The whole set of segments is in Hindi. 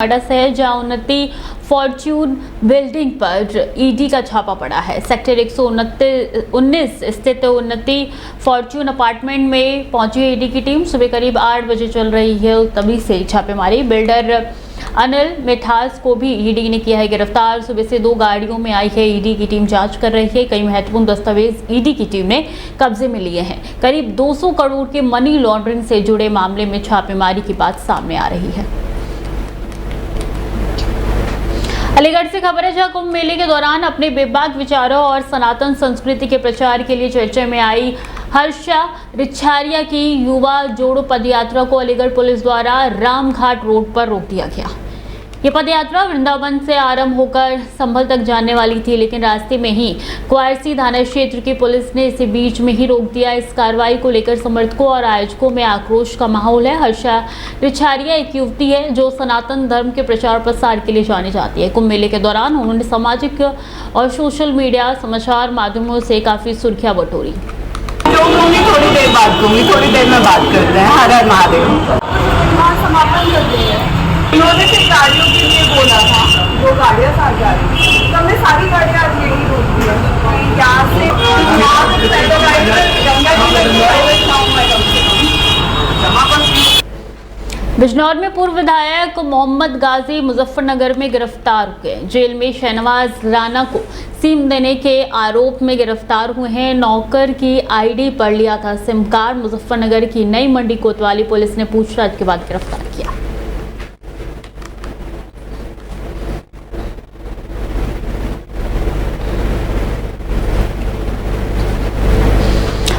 नोएडा शहर जहां उन्नति फॉर्च्यून बिल्डिंग पर ईडी का छापा पड़ा है। सेक्टर 119 स्थित उन्नति फॉर्च्यून अपार्टमेंट में पहुंची ईडी की टीम। सुबह करीब 8 बजे चल रही है, तभी से छापेमारी। बिल्डर अनिल मिठास को भी ईडी ने किया है गिरफ्तार। सुबह से 2 गाड़ियों में आई है ईडी की टीम, जांच कर रही है। कई महत्वपूर्ण दस्तावेज ईडी की टीम ने कब्जे में लिए हैं। करीब 200 करोड़ के मनी लॉन्ड्रिंग से जुड़े मामले में छापेमारी की बात सामने आ रही है। अलीगढ़ से खबर है, जहां कुंभ मेले के दौरान अपने बेबाक विचारों और सनातन संस्कृति के प्रचार के लिए चर्चा में आई हर्षा रिछारिया की युवा जोड़ो पदयात्रा को अलीगढ़ पुलिस द्वारा रामघाट रोड पर रोक दिया गया। ये पदयात्रा वृंदावन से आरंभ होकर संभल तक जाने वाली थी, लेकिन रास्ते में ही क्वारसी थाना क्षेत्र की पुलिस ने इसे बीच में ही रोक दिया। इस कार्रवाई को लेकर समर्थकों और आयोजकों में आक्रोश का माहौल है। हर्षा रिछारिया एक युवती है जो सनातन धर्म के प्रचार प्रसार के लिए जानी जाती है। कुंभ मेले के दौरान उन्होंने सामाजिक और सोशल मीडिया समाचार माध्यमों से काफी सुर्खियां बटोरी। थोड़ी देर में बात कर रहे हैं। हर हर महादेव समापन कर रहे हैं। उन्होंने फिर गाड़ियों के लिए बोला था, 2 गाड़ियाँ साथ जा रही थी, तो हमने सारी गाड़ियाँ आज यही रोक दी है। यहाँ से बिजनौर में पूर्व विधायक मोहम्मद गाजी मुजफ्फरनगर में गिरफ्तार हुए। जेल में शहनवाज राणा को सिम देने के आरोप में गिरफ्तार हुए हैं। नौकर की आईडी पर लिया था सिम कार्ड। मुजफ्फरनगर की नई मंडी कोतवाली पुलिस ने पूछताछ के बाद गिरफ्तार किया।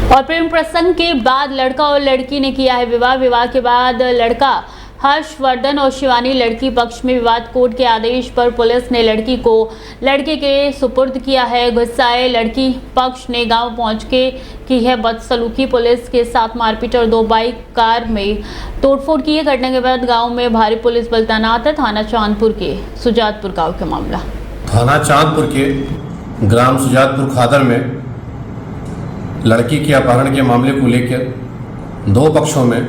और प्रेम प्रसंग के बाद लड़का और लड़की ने किया है विवाह। विवाह के बाद लड़का हर्षवर्धन और शिवानी लड़की पक्ष में विवाद। कोर्ट के आदेश पर पुलिस ने लड़की को लड़के के सुपुर्द किया है। गुस्साए लड़की पक्ष ने गांव पहुंच के की है बदसलूकी। पुलिस के साथ मारपीट और 2 बाइक कार में तोड़फोड़ की है। घटना के बाद गांव में भारी पुलिस बल तैनात है। थाना चांदपुर के सुजातपुर गाँव का मामला। थाना चांदपुर के ग्राम सुजातपुर खादर में लड़की के अपहरण के मामले को लेकर 2 पक्षों में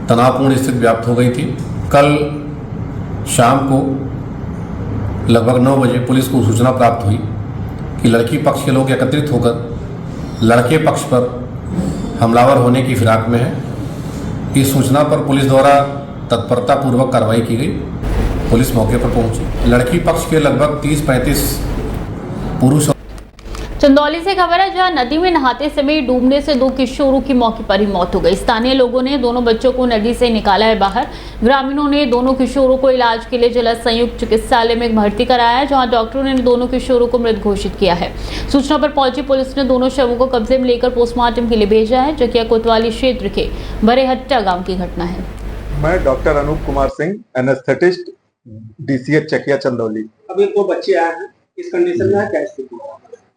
तनावपूर्ण स्थिति व्याप्त हो गई थी। कल शाम को लगभग 9 बजे पुलिस को सूचना प्राप्त हुई कि लड़की पक्ष के लोग एकत्रित होकर लड़के पक्ष पर हमलावर होने की फिराक में है। इस सूचना पर पुलिस द्वारा तत्परतापूर्वक कार्रवाई की गई। पुलिस मौके पर पहुंची। लड़की पक्ष के लगभग 30-35 पुरुष। चंदौली से खबर है, जहां नदी में नहाते समय डूबने से 2 किशोरों की मौके पर ही मौत हो गई। स्थानीय लोगों ने दोनों बच्चों को नदी से निकाला है बाहर। ग्रामीणों ने दोनों किशोरों को इलाज के लिए जिला संयुक्त चिकित्सालय में भर्ती कराया है, जहां डॉक्टरों ने दोनों किशोरों को मृत घोषित किया है। सूचना पर पहुंची पुलिस ने दोनों शवों को कब्जे में लेकर पोस्टमार्टम के लिए भेजा है। चकिया कोतवाली क्षेत्र के बरेहट्टा गाँव की घटना है। मैं doctor Anoop Kumar Singh, anaesthetist, DCH Chakia Chandauli. अभी 2 बच्चे आए हैं, इस कंडीशन में क्या स्थिति है?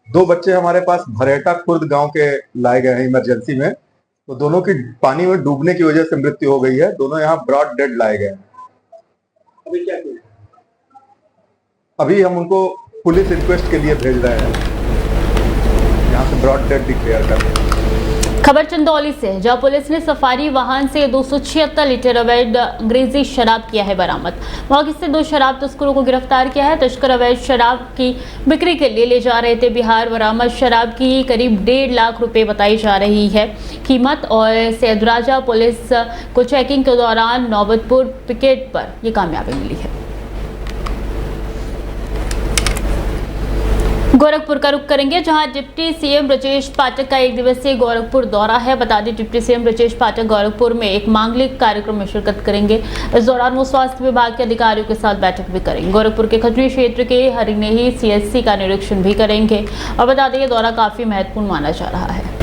2 बच्चे हमारे पास भरेटा खुर्द गांव के लाए गए हैं इमरजेंसी में। तो दोनों की पानी में डूबने की वजह से मृत्यु हो गई है। दोनों यहाँ ब्रॉड डेड लाए गए हैं। अभी क्या किया? अभी हम उनको पुलिस इंक्वेस्ट के लिए भेज रहे हैं। यहाँ से ब्रॉड डेड डिक्लेयर कर रहे हैं। खबर चंदौली से, जहां पुलिस ने सफारी वाहन से 276 लीटर अवैध अंग्रेजी शराब किया है बरामद। मौके से 2 शराब तस्करों को गिरफ्तार किया है। तस्कर अवैध शराब की बिक्री के लिए ले जा रहे थे बिहार। बरामद शराब की करीब 1.5 लाख रुपए बताई जा रही है कीमत। और सैदराजा पुलिस को चेकिंग के दौरान नौबतपुर पिकेट पर यह कामयाबी मिली है। गोरखपुर का रुख करेंगे, जहां डिप्टी सीएम ब्रजेश पाठक का 1 दिवसीय गोरखपुर दौरा है। बता दें, डिप्टी सीएम ब्रजेश पाठक गोरखपुर में एक मांगलिक कार्यक्रम में शिरकत करेंगे। इस दौरान वो स्वास्थ्य विभाग के अधिकारियों के साथ बैठक भी करेंगे। गोरखपुर के खजनी क्षेत्र के हरिनेही CSC का निरीक्षण भी करेंगे। और बता दें, ये दौरा काफी महत्वपूर्ण माना जा रहा है।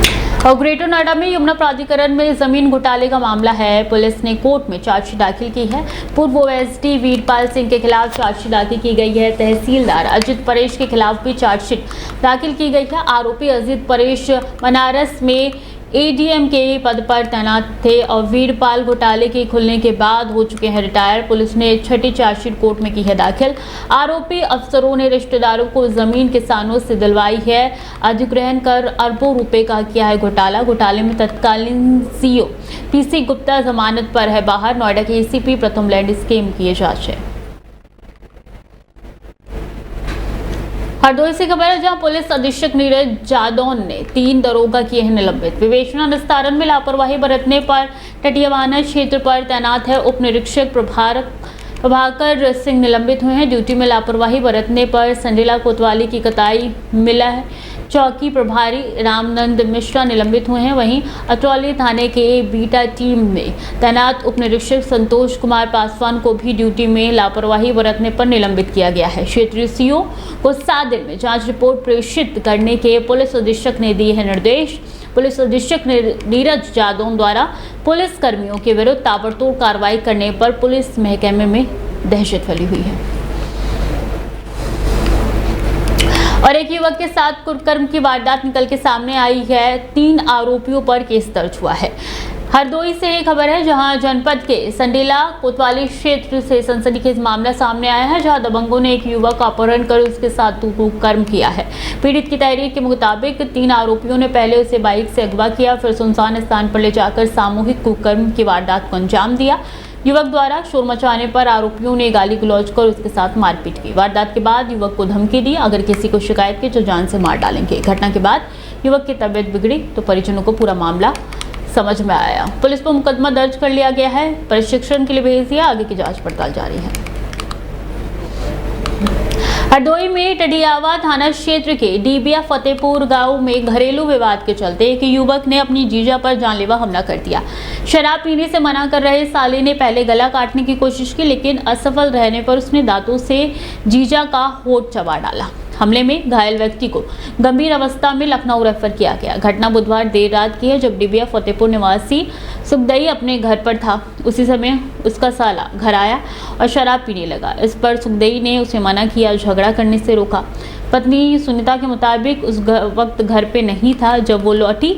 और ग्रेटर नोएडा में यमुना प्राधिकरण में जमीन घोटाले का मामला है। पुलिस ने कोर्ट में चार्जशीट दाखिल की है। पूर्व OSD वीरपाल सिंह के खिलाफ चार्जशीट दाखिल की गई है। तहसीलदार अजित परेश के खिलाफ भी चार्जशीट दाखिल की गई है। आरोपी अजित परेश बनारस में एडीएम के पद पर तैनात थे और वीरपाल घोटाले के खुलने के बाद हो चुके हैं रिटायर। पुलिस ने छठी चार्जशीट कोर्ट में की है दाखिल। आरोपी अफसरों ने रिश्तेदारों को जमीन किसानों से दिलवाई है, अधिग्रहण कर अरबों रुपए का किया है घोटाला। घोटाले में तत्कालीन सीईओ पीसी गुप्ता जमानत पर है बाहर। नोएडा के एसीपी प्रथम लैंड स्कीम की जांच है। हरदोई से खबर है, जहां पुलिस अधीक्षक नीरज जादौन ने 3 दरोगा किए हैं निलंबित। विवेचना निस्तारण में लापरवाही बरतने पर टटियावाना क्षेत्र पर तैनात है उप निरीक्षक प्रभाकर सिंह निलंबित हुए हैं। ड्यूटी में लापरवाही बरतने पर संडीला कोतवाली की कताई मिला है चौकी प्रभारी रामनंद मिश्रा निलंबित हुए हैं। वहीं अतरौली थाने के बीटा टीम में तैनात उप निरीक्षक संतोष कुमार पासवान को भी ड्यूटी में लापरवाही बरतने पर निलंबित किया गया है। क्षेत्रीय सीओ को 7 दिन में जांच रिपोर्ट प्रेषित करने के पुलिस अधीक्षक ने दिए हैं निर्देश। पुलिस अधीक्षक नीरज जादौन द्वारा पुलिस कर्मियों के विरुद्ध ताबड़तोड़ कार्रवाई करने पर पुलिस महकमे में दहशत फैली हुई है। और एक युवक के साथ कुकर्म की वारदात निकल के सामने आई है। 3 आरोपियों पर केस दर्ज हुआ है। हरदोई से एक खबर है, जहां जनपद के संडीला कोतवाली क्षेत्र से सनसनीखेज मामला सामने आया है, जहां दबंगों ने एक युवक का अपहरण कर उसके साथ कुकर्म किया है। पीड़ित की तहरीर के मुताबिक 3 आरोपियों ने पहले उसे बाइक से अगवा किया, फिर सुनसान स्थान पर ले जाकर सामूहिक कुकर्म की वारदात को अंजाम दिया। युवक द्वारा शोर मचाने पर आरोपियों ने गाली गलौज कर उसके साथ मारपीट की। वारदात के बाद युवक को धमकी दी, अगर किसी को शिकायत की तो जान से मार डालेंगे। घटना के बाद युवक की तबीयत बिगड़ी तो परिजनों को पूरा मामला समझ में आया। पुलिस पर मुकदमा दर्ज कर लिया गया है, प्रशिक्षण के लिए भेज दिया, आगे की जांच पड़ताल जारी है। हरदोई में टडियावा थाना क्षेत्र के डीबिया फतेहपुर गांव में घरेलू विवाद के चलते एक युवक ने अपनी जीजा पर जानलेवा हमला कर दिया। शराब पीने से मना कर रहे साले ने पहले गला काटने की कोशिश की, लेकिन असफल रहने पर उसने दांतों से जीजा का होठ चबा डाला। हमले में घायल व्यक्ति को गंभीर अवस्था में लखनऊ रेफर किया गया। घटना बुधवार देर रात की है, जब डिबिया फतेहपुर निवासी सुखदई अपने घर पर था। उसी समय उसका साला घर आया और शराब पीने लगा। इस पर सुखदई ने उसे मना किया, झगड़ा करने से रोका। पत्नी सुनीता के मुताबिक उस वक्त घर पे नहीं था। जब वो लौटी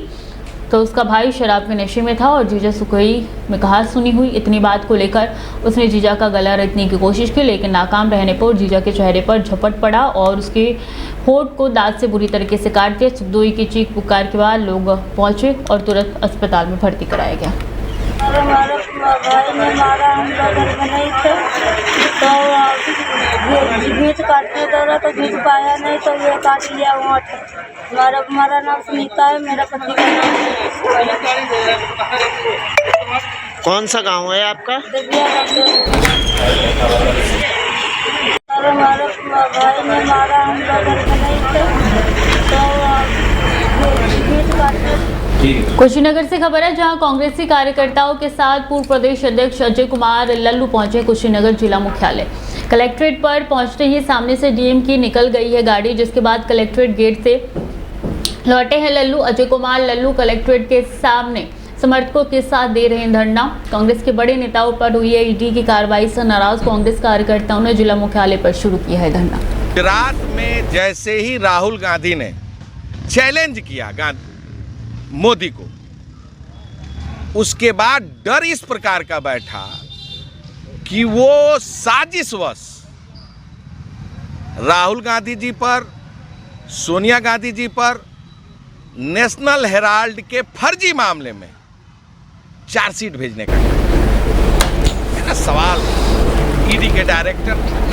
तो उसका भाई शराब के नशे में था और जीजा सुखदई में कहा सुनी हुई। इतनी बात को लेकर उसने जीजा का गला रखने की कोशिश की, लेकिन नाकाम रहने पर जीजा के चेहरे पर झपट पड़ा और उसके होठ को दांत से बुरी तरीके से काट दिया। सुखदई की चीख पुकार के बाद लोग पहुंचे और तुरंत अस्पताल में भर्ती कराया गया। हमारे भाई ने मारा, हम लोग घर में नहीं थे तो घींच काटने दौड़ा तो घींच पाया नहीं तो ये काट लिया वहाँ। हमारा नाम सुनीता है, मेरा पति का नाम कौन सा गांव है आपका? और हमारे भाई ने मारा, हम लोग घर में नहीं थे तो घींच काटने। कुशीनगर से खबर है, जहां कांग्रेसी कार्यकर्ताओं के साथ पूर्व प्रदेश अध्यक्ष अजय कुमार लल्लू पहुंचे कुशीनगर जिला मुख्यालय। कलेक्ट्रेट पर पहुंचते ही सामने से डीएम की निकल गई है गाड़ी, जिसके बाद कलेक्ट्रेट गेट से लौटे हैं लल्लू। अजय कुमार लल्लू कलेक्ट्रेट के सामने समर्थकों के साथ दे रहे हैं धरना। कांग्रेस के बड़े नेताओं पर हुई है ईडी की कार्रवाई से नाराज कांग्रेस कार्यकर्ताओं ने जिला मुख्यालय पर शुरू किया है धरना। गुजरात में जैसे ही राहुल गांधी ने चैलेंज किया मोदी को, उसके बाद डर इस प्रकार का बैठा कि वो साजिशवश राहुल गांधी जी पर, सोनिया गांधी जी पर नेशनल हेराल्ड के फर्जी मामले में चार्जशीट भेजने का। मेरा सवाल ईडी के डायरेक्टर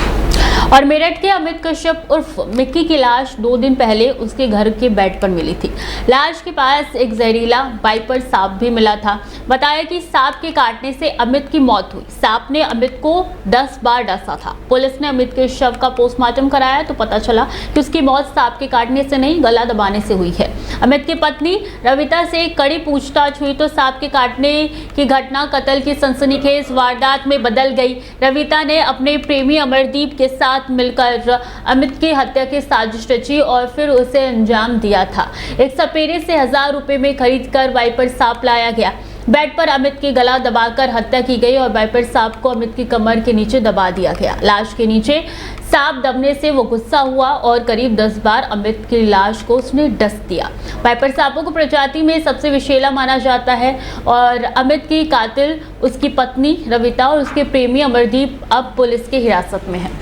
और मेरठ के अमित कश्यप उर्फ मिक्की की लाश 2 दिन पहले उसके घर के बेड पर मिली थी। लाश के पास एक जहरीला वाइपर सांप भी मिला था। बताया कि सांप के काटने से अमित की मौत हुई। सांप ने अमित को 10 बार डसा था। पुलिस ने अमित के शव का पोस्टमार्टम कराया तो पता चला कि उसकी मौत सांप के काटने से नहीं, गला दबाने से हुई है। अमित की पत्नी रविता से कड़ी पूछताछ हुई तो सांप के काटने की घटना कत्ल की सनसनीखेज वारदात में बदल गई। रविता ने अपने प्रेमी अमरदीप के साथ मिलकर अमित की हत्या की साजिश रची और फिर उसे अंजाम दिया था। एक सपेरे से 1000 रुपए में खरीद कर वाइपर सांप लाया गया। बेड पर अमित की गला दबाकर हत्या की गई और वाइपर सांप को अमित की कमर के नीचे दबा दिया गया। लाश के नीचे सांप दबने से वो गुस्सा हुआ और करीब 10 बार अमित की लाश को उसने डस दिया। वाइपर सांपों को प्रजाति में सबसे विषैला माना जाता है और अमित की कातिल उसकी पत्नी रविता और उसके प्रेमी अमरदीप अब पुलिस की हिरासत में है।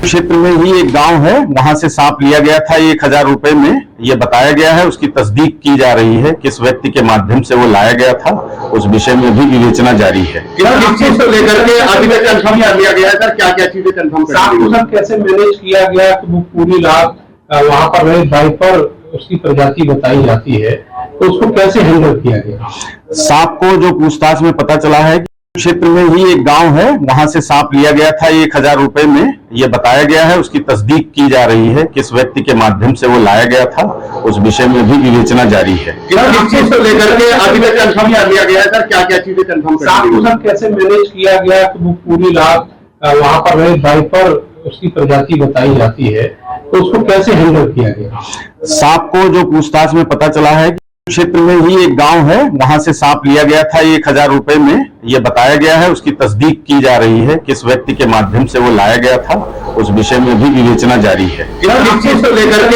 क्षेत्र में ही एक गांव है, वहां से सांप लिया गया था 1000 रुपए में, ये बताया गया है। उसकी तस्दीक की जा रही है किस व्यक्ति के माध्यम से वो लाया गया था, उस विषय में भी विवेचना जारी है। किस चीज को लेकर के अभी तक कंफर्म कर लिया गया है सर? क्या क्या चीजें कंफर्म कर कैसे मैनेज किया गया कि वो पूरी रात वहाँ पर रहे? वाइपर उसकी प्रजाति बताई जाती है, तो उसको कैसे हैंडल किया गया? सांप को जो पूछताछ में पता चला है, क्षेत्र में ही एक गांव है, वहां से सांप लिया गया था 1000 रुपए में, ये बताया गया है। उसकी तस्दीक की जा रही है किस व्यक्ति के माध्यम से वो लाया गया था, उस विषय में भी विवेचना जारी है। किस चीज को लेकर के अभी तक कंफर्म कर लिया गया है सर? क्या क्या चीजें कंफर्म कर कैसे मैनेज किया गया कि वो पूरी रात वहाँ पर रहे? वाइपर उसकी प्रजाति बताई जाती है, तो उसको कैसे हैंडल किया गया? सांप को जो पूछताछ में पता चला है, क्षेत्र में ही एक गांव है, वहां से सांप लिया गया था 1000 रुपए में, ये बताया गया है। उसकी तस्दीक की जा रही है किस व्यक्ति के माध्यम से वो लाया गया था, उस विषय में भी विवेचना जारी है। किस चीज को लेकर